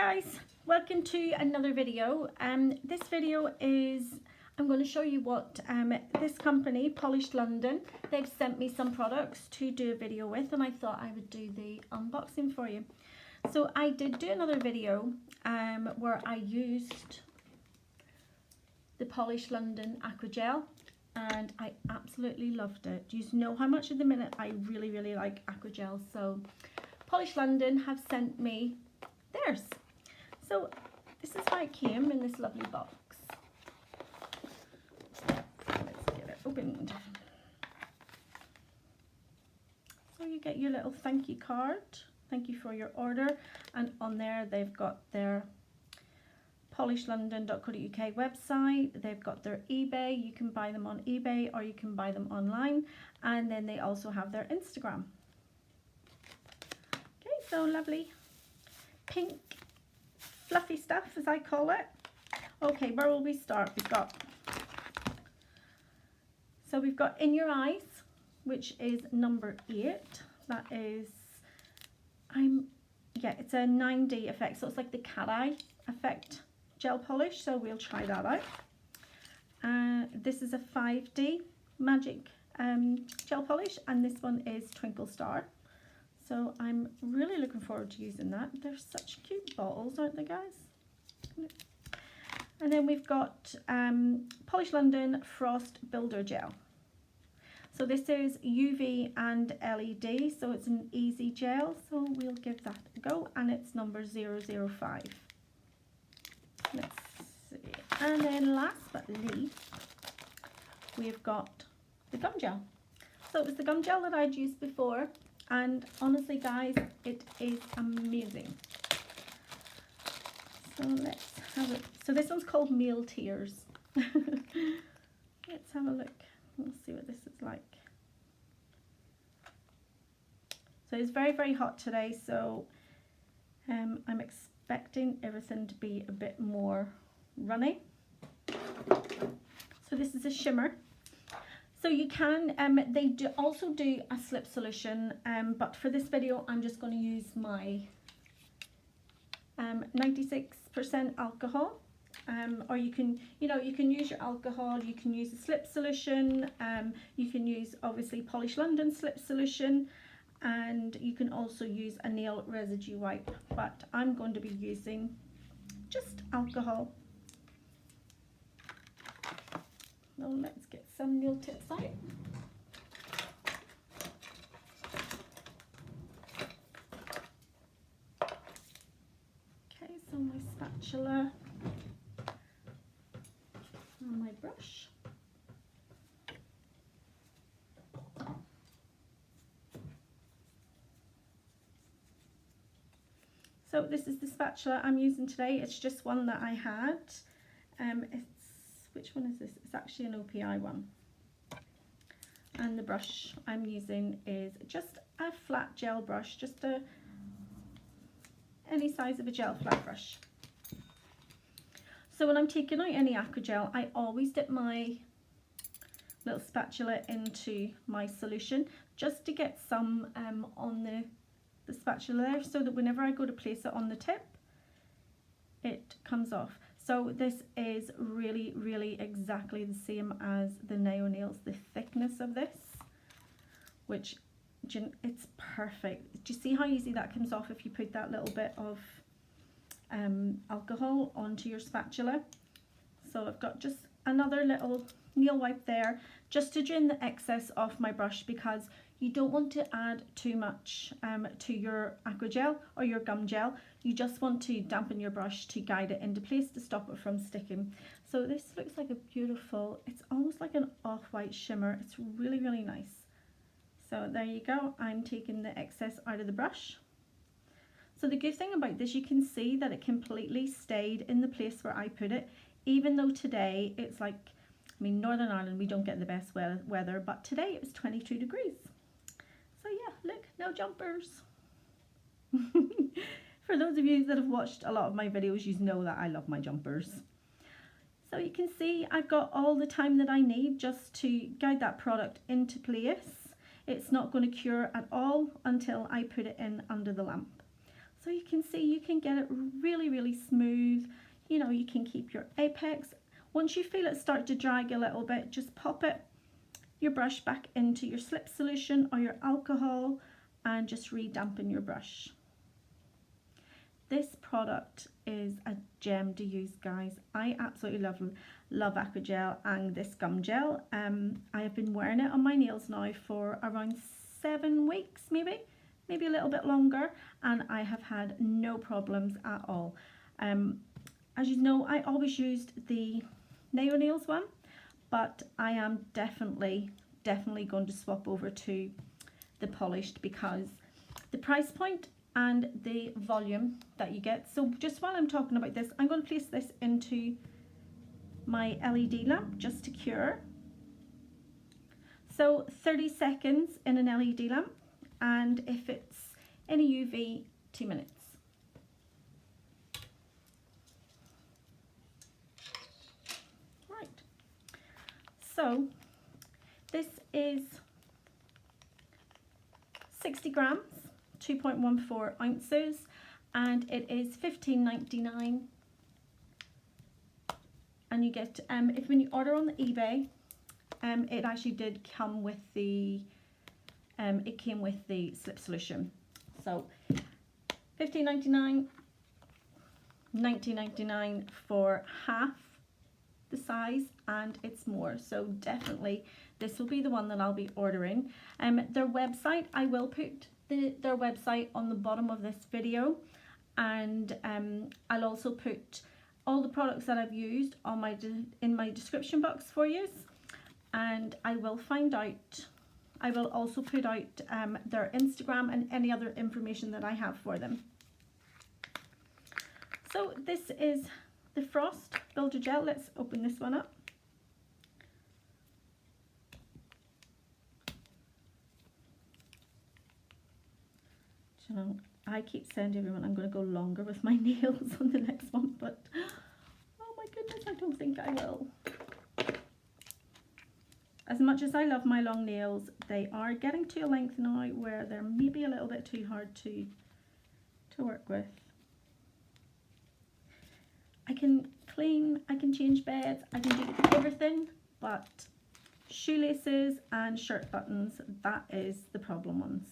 guys, welcome to another video. This video is I'm going to show you what this company, Polished London, they've sent me some products to do a video with, and I thought I would do the unboxing for you. So I did do another video where I used the Polished London Aqua Gel, and I absolutely loved it. You know how much at the minute I really like Aqua Gel, so Polished London have sent me theirs. So this is how it came in this lovely box. Let's get it opened. So you get your little thank you card, thank you for your order, and on there they've got their polishedlondon.co.uk website, they've got their eBay, you can buy them on eBay or you can buy them online, and then they also have their Instagram. Okay, so lovely pink fluffy stuff, as I call it. Okay, where will we start? We've got In Your Eyes, which is number 8. That is, it's a 9D effect, so it's like the cat eye effect gel polish, so we'll try that out. This is a 5D magic gel polish, and this one is Twinkle Star. So I'm really looking forward to using that. They're such cute bottles, aren't they, guys? And then we've got Polished London Frost Builder Gel. So this is UV and LED, so it's an easy gel. So we'll give that a go, and it's number 005. Let's see. And then last but least, we've got the gum gel. So it was the gum gel that I'd used before, and honestly guys, it is amazing. So let's have it. So this one's called Meal Tears. Let's have a look. We'll see what this is like. So it's very hot today, so I'm expecting everything to be a bit more runny. So this is a shimmer. So you can, they do also do a slip solution, but for this video I'm just going to use my 96% alcohol, or you can use your alcohol, you can use a slip solution, you can use obviously Polished London slip solution, and you can also use a nail residue wipe, but I'm going to be using just alcohol. Now let's get some nail tips out. Okay, so my spatula and my brush. So this is the spatula I'm using today. It's just one that I had. Which one is this? It's actually an OPI one. And the brush I'm using is just a flat gel brush, just any size of a gel flat brush. So when I'm taking out any aqua gel, I always dip my little spatula into my solution just to get some on the spatula there, so that whenever I go to place it on the tip, it comes off. So this is really exactly the same as the Neo Nails, the thickness of this, which it's perfect. Do you see how easy that comes off if you put that little bit of alcohol onto your spatula? So I've got just another little nail wipe there just to drain the excess off my brush, because you don't want to add too much to your aqua gel or your gum gel. You just want to dampen your brush to guide it into place to stop it from sticking. So this looks like a beautiful, it's almost like an off-white shimmer. It's really nice. So there you go. I'm taking the excess out of the brush. So the good thing about this, you can see that it completely stayed in the place where I put it, even though today it's like, I mean, Northern Ireland, we don't get the best weather, but today it was 22 degrees. So yeah, look, no jumpers. For those of you that have watched a lot of my videos, you know that I love my jumpers. So you can see I've got all the time that I need just to guide that product into place. It's not going to cure at all until I put it in under the lamp. So you can see you can get it really, really smooth. You know, you can keep your apex. Once you feel it start to drag a little bit, just pop your brush back into your slip solution or your alcohol and just re-dampen your brush. This product is a gem to use, guys. I absolutely love Aqua Gel and this gum gel. I have been wearing it on my nails now for around 7 weeks, maybe a little bit longer, and I have had no problems at all. As you know, I always used the Nail Nails one, but I am definitely going to swap over to the polished because the price point and the volume that you get. So just while I'm talking about this, I'm going to place this into my LED lamp just to cure. So 30 seconds in an LED lamp, and if it's in a UV, 2 minutes. Right, so this is 60 grams, 2.14 ounces, and it is $15.99. And you get, if when you order on the eBay, it actually did come with the, it came with the slip solution. So $15.99, $19.99 for half the size, and it's more. So definitely this will be the one that I'll be ordering. Their website, I will put their website on the bottom of this video, and I'll also put all the products that I've used on my in my description box for you, and I will also put out their Instagram and any other information that I have for them. So this is the Frost Builder Gel. Let's open this one up. You know, I keep saying to everyone I'm going to go longer with my nails on the next one, but oh my goodness, I don't think I will. As much as I love my long nails, they are getting to a length now where they're maybe a little bit too hard to work with. I can clean, I can change beds, I can do everything, but shoelaces and shirt buttons, that is the problem ones.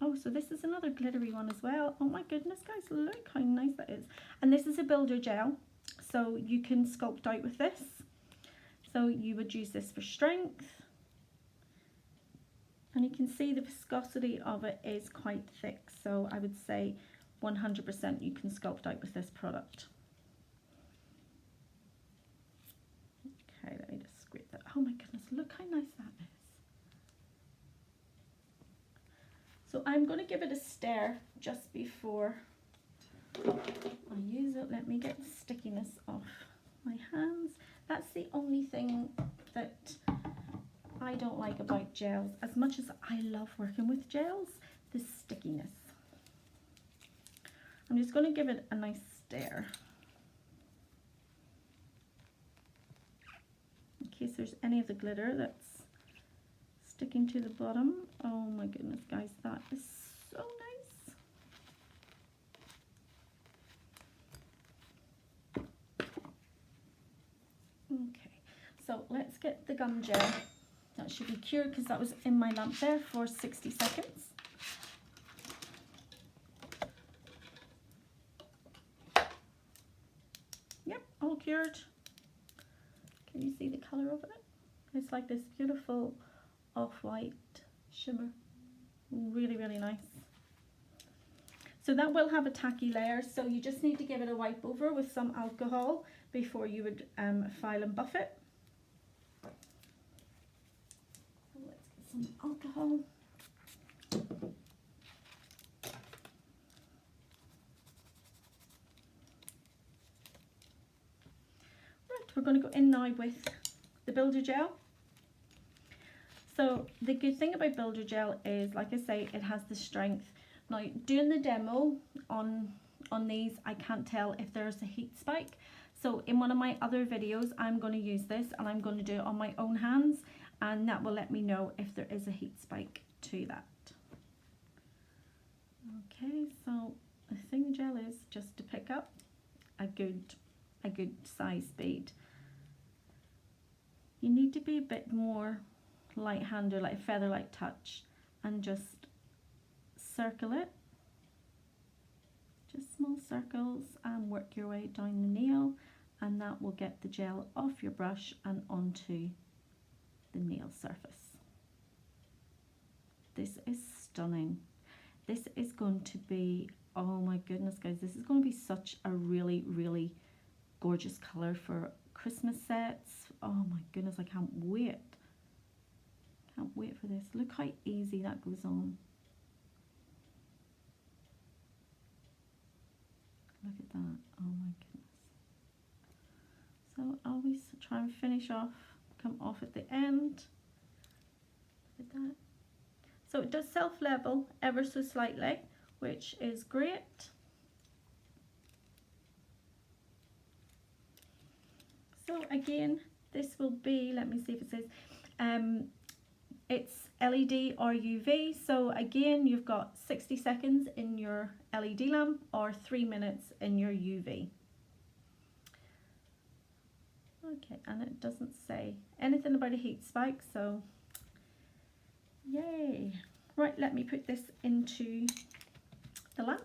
Oh, so this is another glittery one as well. Oh my goodness, guys, look how nice that is. And this is a builder gel, so you can sculpt out with this. So you would use this for strength. And you can see the viscosity of it is quite thick. So I would say 100% you can sculpt out with this product. Okay, let me just scrape that. Oh my goodness, look how nice that is. So I'm going to give it a stir just before I use it. Let me get the stickiness off my hands. That's the only thing that I don't like about gels. As much as I love working with gels, the stickiness. I'm just going to give it a nice stir in case there's any of the glitter that's sticking to the bottom. Oh my goodness, guys, that is so nice. Okay, so let's get the gum gel. That should be cured because that was in my lamp there for 60 seconds. Yep, all cured. Can you see the colour of it? It's like this beautiful off-white shimmer. Really, really nice. So that will have a tacky layer, so you just need to give it a wipe over with some alcohol before you would file and buff it. Let's get some alcohol. Right, we're going to go in now with the builder gel. So the good thing about builder gel is, like I say, it has the strength. Now doing the demo on these, I can't tell if there's a heat spike. So in one of my other videos, I'm going to use this and I'm going to do it on my own hands, and that will let me know if there is a heat spike to that. Okay, so the thing gel is just to pick up a good size bead. You need to be a bit more light-handed, like a feather-like touch, and just circle it. Just small circles and work your way down the nail, and that will get the gel off your brush and onto the nail surface. This is stunning. This is going to be, oh my goodness guys, this is going to be such a really gorgeous colour for Christmas sets. Oh my goodness, I can't wait. Can't wait for this. Look how easy that goes on. Look at that. Oh my goodness. So always try and finish off, come off at the end. Look at that. So it does self-level ever so slightly, which is great. So again, this will be, let me see if it says, it's LED or UV. So again, you've got 60 seconds in your LED lamp or 3 minutes in your UV. Okay, and it doesn't say anything about a heat spike, so yay. Right, let me put this into the lamp.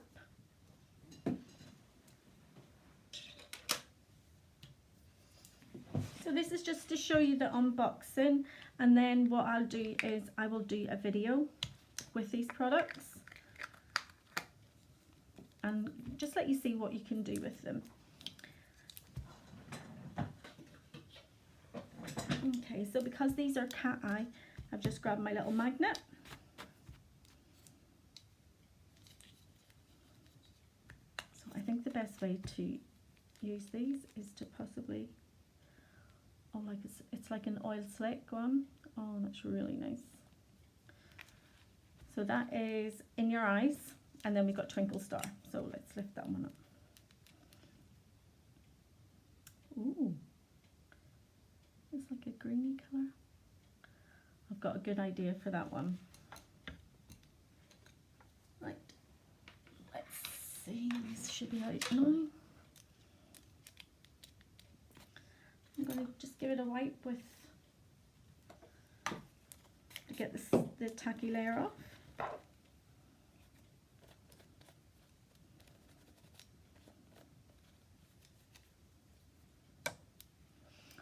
So this is just to show you the unboxing, and then what I'll do is I will do a video with these products and just let you see what you can do with them. Okay, so because these are cat eye, I've just grabbed my little magnet. So I think the best way to use these is to possibly, oh, like it's like an oil slick one. Oh, that's really nice. So that is in your eyes, and then we've got Twinkle Star. So let's lift that one up. Ooh, it's like a greeny colour. I've got a good idea for that one. Right, let's see, this should be out now. I'm going to just give it a wipe with, to get the tacky layer off.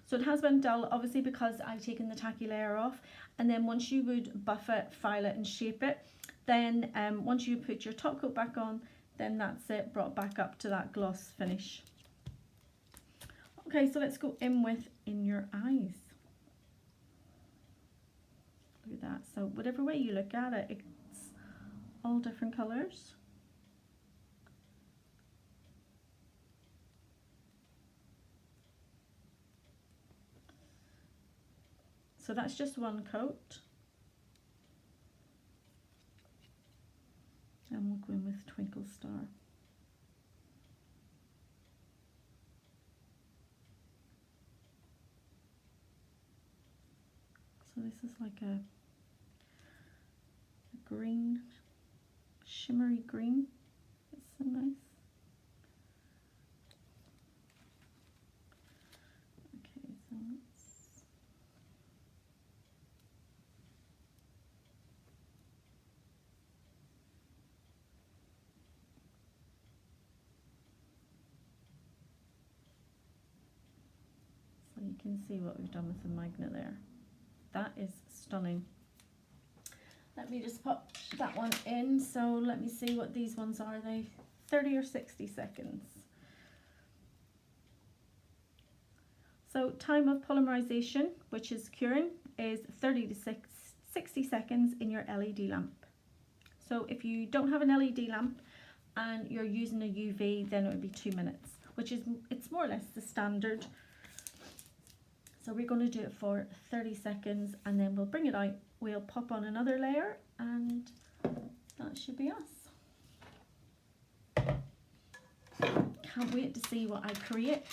So it has been dull, obviously, because I've taken the tacky layer off, and then once you would buff it, file it and shape it, then once you put your top coat back on, then that's it, brought back up to that gloss finish. Okay, so let's go in with in your eyes. Look at that. So whatever way you look at it, it's all different colours. So that's just one coat. And we'll go in with Twinkle Star. So this is like a green, shimmery green. It's so nice. Okay, so let's, so you can see what we've done with the magnet there. That is stunning. Let me just pop that one in. So let me see what these ones are. They 30 or 60 seconds. So time of polymerization, which is curing, is 30 to 60 seconds in your LED lamp. So if you don't have an LED lamp and you're using a UV, then it would be 2 minutes, which is, it's more or less the standard. So we're going to do it for 30 seconds and then we'll bring it out. We'll pop on another layer and that should be us. Can't wait to see what I create.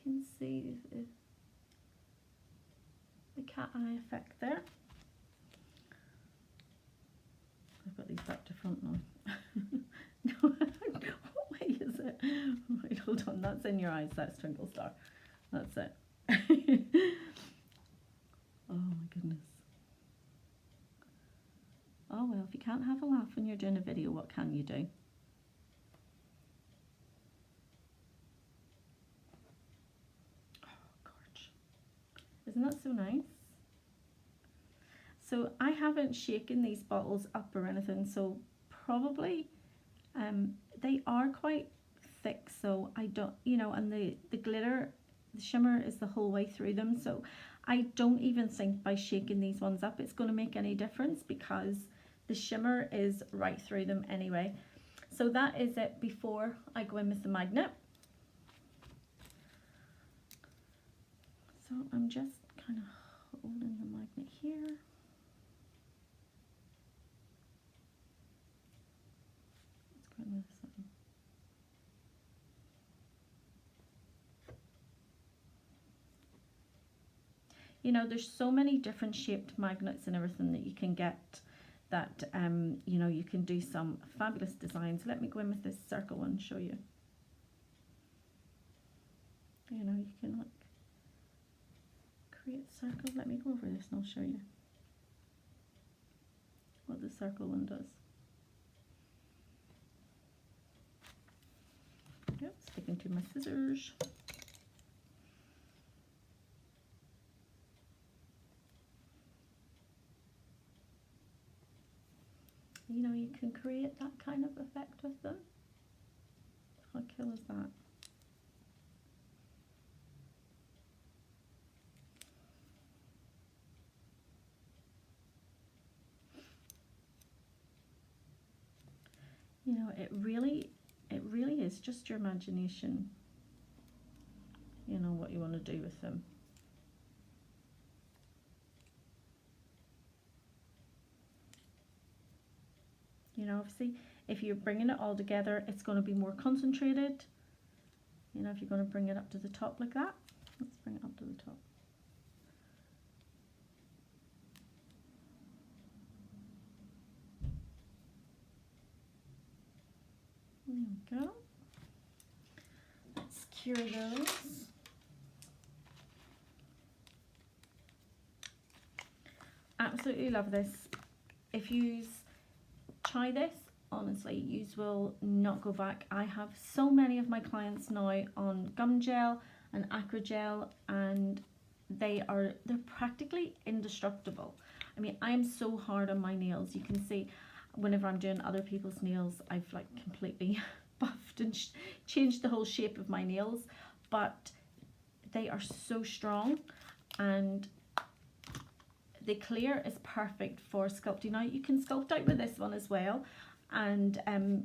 can see the cat eye effect there. I've got these back to front now. No, what way is it? Right, hold on, that's in your eyes, that's Twinkle Star. That's it. Oh my goodness. Oh well, if you can't have a laugh when you're doing a video, what can you do? Oh, gorge. Isn't that so nice? So I haven't shaken these bottles up or anything, so probably they are quite thick, so I don't, you know, and the glitter, the shimmer is the whole way through them, so I don't even think by shaking these ones up it's going to make any difference because the shimmer is right through them anyway. So that is it before I go in with the magnet. So I'm just kind of holding the magnet here. Let's go in with this one. You know, there's so many different shaped magnets and everything that you can get that, you know, you can do some fabulous designs. Let me go in with this circle one and show you. You know, you can like create circles. Let me go over this and I'll show you what the circle one does. Yep, sticking to my scissors. You know, you can create that kind of effect with them. How cool is that? You know, it really is just your imagination, you know, what you want to do with them. You know, obviously, if you're bringing it all together, it's going to be more concentrated. You know, if you're going to bring it up to the top like that. Let's bring it up to the top. There we go. Let's cure those. Absolutely love this. If you try this, honestly, you will not go back. I have so many of my clients now on gum gel and acrogel, and they're practically indestructible. I mean, I'm so hard on my nails. You can see whenever I'm doing other people's nails, I've like completely buffed and changed the whole shape of my nails, but they are so strong, and the clear is perfect for sculpting out. You can sculpt out with this one as well, and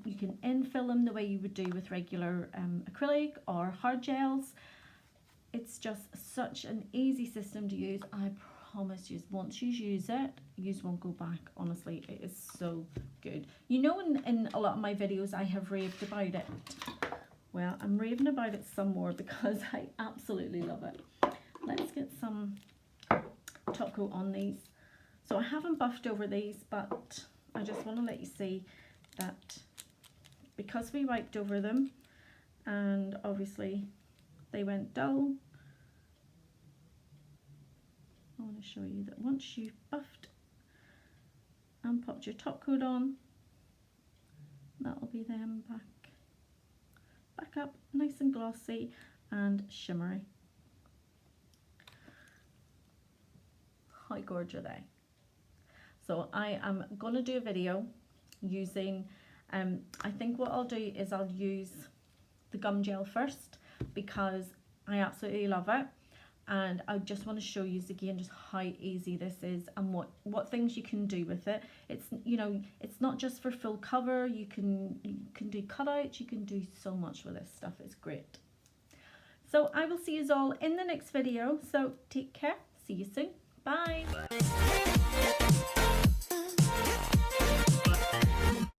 you can infill them the way you would do with regular acrylic or hard gels. It's just such an easy system to use. I promise you, once you use it, you won't go back. Honestly, it is so good. You know, in a lot of my videos I have raved about it. Well, I'm raving about it some more because I absolutely love it. Let's get some top coat on these. So I haven't buffed over these, but I just want to let you see that because we wiped over them and obviously they went dull, I want to show you that once you've buffed and popped your top coat on, that'll be them back up nice and glossy and shimmery. How gorgeous are they? So I am going to do a video using, I think what I'll do is I'll use the gum gel first because I absolutely love it, and I just want to show you again just how easy this is and what things you can do with it. It's, you know, it's not just for full cover. You can do cutouts. You can do so much with this stuff. It's great. So I will see you all in the next video. So take care. See you soon. Bye.